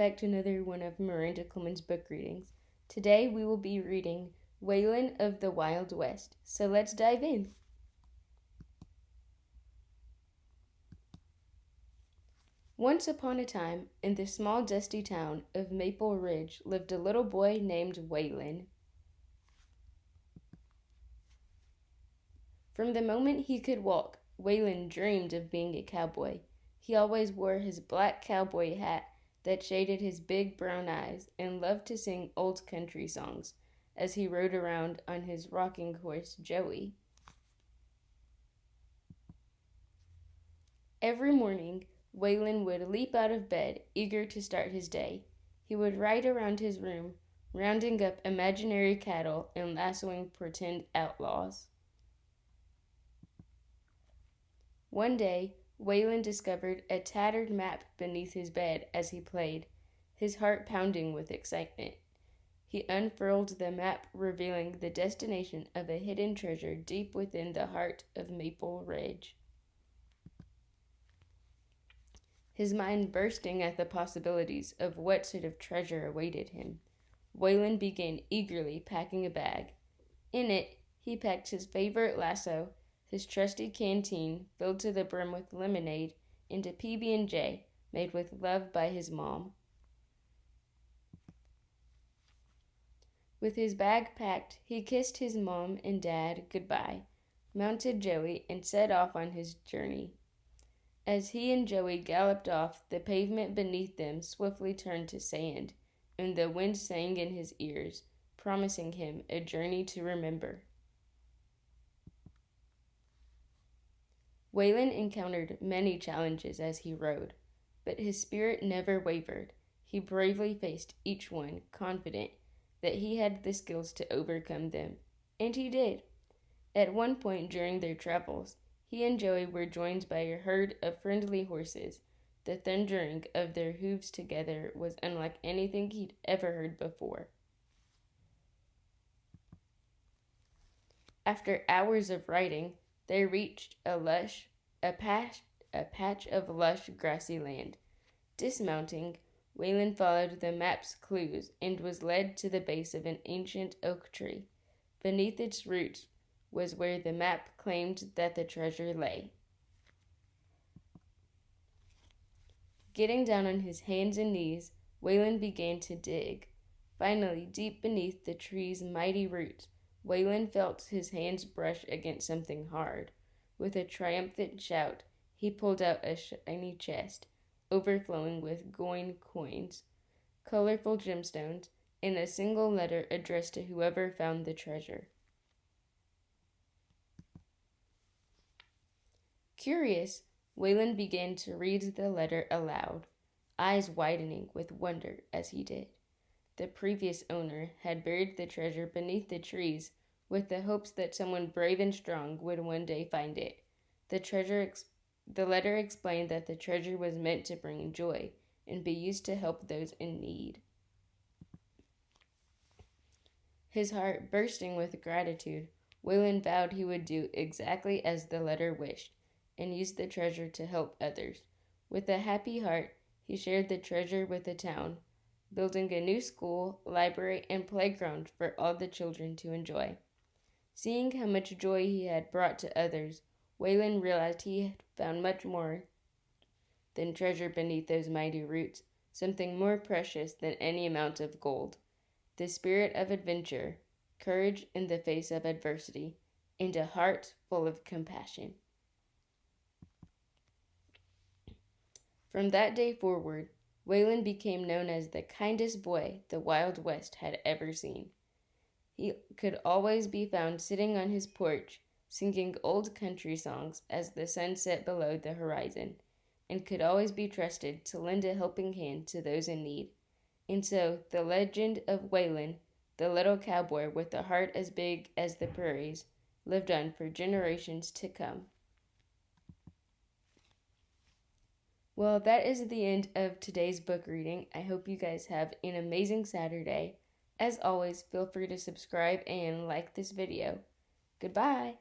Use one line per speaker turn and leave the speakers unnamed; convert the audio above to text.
Back to another one of Miranda Coleman's book readings. Today we will be reading Waylon of the Wild West. So let's dive in. Once upon a time, in the small dusty town of Maple Ridge lived a little boy named Waylon. From the moment he could walk, Waylon dreamed of being a cowboy. He always wore his black cowboy hat that shaded his big brown eyes and loved to sing old country songs as he rode around on his rocking horse, Joey. Every morning, Waylon would leap out of bed, eager to start his day. He would ride around his room, rounding up imaginary cattle and lassoing pretend outlaws. One day, Waylon discovered a tattered map beneath his bed as he played, his heart pounding with excitement. He unfurled the map, revealing the destination of a hidden treasure deep within the heart of Maple Ridge. His mind bursting at the possibilities of what sort of treasure awaited him, Waylon began eagerly packing a bag. In it, he packed his favorite lasso, his trusty canteen filled to the brim with lemonade, and a PB&J made with love by his mom. With his bag packed, he kissed his mom and dad goodbye, mounted Joey, and set off on his journey. As he and Joey galloped off, the pavement beneath them swiftly turned to sand, and the wind sang in his ears, promising him a journey to remember. Waylon encountered many challenges as he rode, but his spirit never wavered. He bravely faced each one, confident that he had the skills to overcome them. And he did. At one point during their travels, he and Joey were joined by a herd of friendly horses. The thundering of their hooves together was unlike anything he'd ever heard before. After hours of riding, they reached a patch of lush grassy land. Dismounting, Waylon followed the map's clues and was led to the base of an ancient oak tree. Beneath its roots was where the map claimed that the treasure lay. Getting down on his hands and knees, Waylon began to dig. Finally, deep beneath the tree's mighty roots, Waylon felt his hands brush against something hard. With a triumphant shout, he pulled out a shiny chest, overflowing with coins, colorful gemstones, and a single letter addressed to whoever found the treasure. Curious, Waylon began to read the letter aloud, eyes widening with wonder as he did. The previous owner had buried the treasure beneath the trees with the hopes that someone brave and strong would one day find it. The letter explained that the treasure was meant to bring joy and be used to help those in need. His heart bursting with gratitude, Waylon vowed he would do exactly as the letter wished and use the treasure to help others. With a happy heart, he shared the treasure with the town, building a new school, library, and playground for all the children to enjoy. Seeing how much joy he had brought to others, Waylon realized he had found much more than treasure beneath those mighty roots, something more precious than any amount of gold. The spirit of adventure, courage in the face of adversity, and a heart full of compassion. From that day forward, Waylon became known as the kindest boy the Wild West had ever seen. He could always be found sitting on his porch, singing old country songs as the sun set below the horizon, and could always be trusted to lend a helping hand to those in need. And so, the legend of Waylon, the little cowboy with a heart as big as the prairies, lived on for generations to come. Well, that is the end of today's book reading. I hope you guys have an amazing Saturday. As always, feel free to subscribe and like this video. Goodbye!